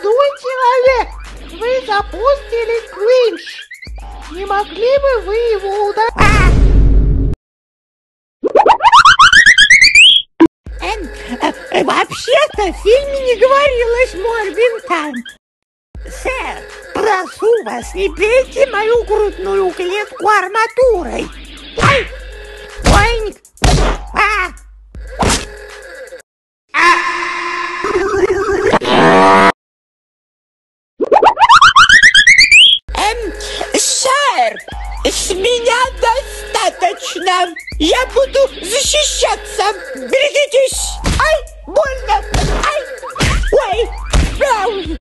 Молодой человек, вы запустили клинч. Не могли бы вы его удалить? Вообще-то в фильме не говорилось Морбин. Сэр, прошу вас, не бейте мою грудную клетку арматурой. Ай! Ой! Сэр, с меня достаточно. Я буду защищаться. Берегитесь. Ай, больно. Ай, ой.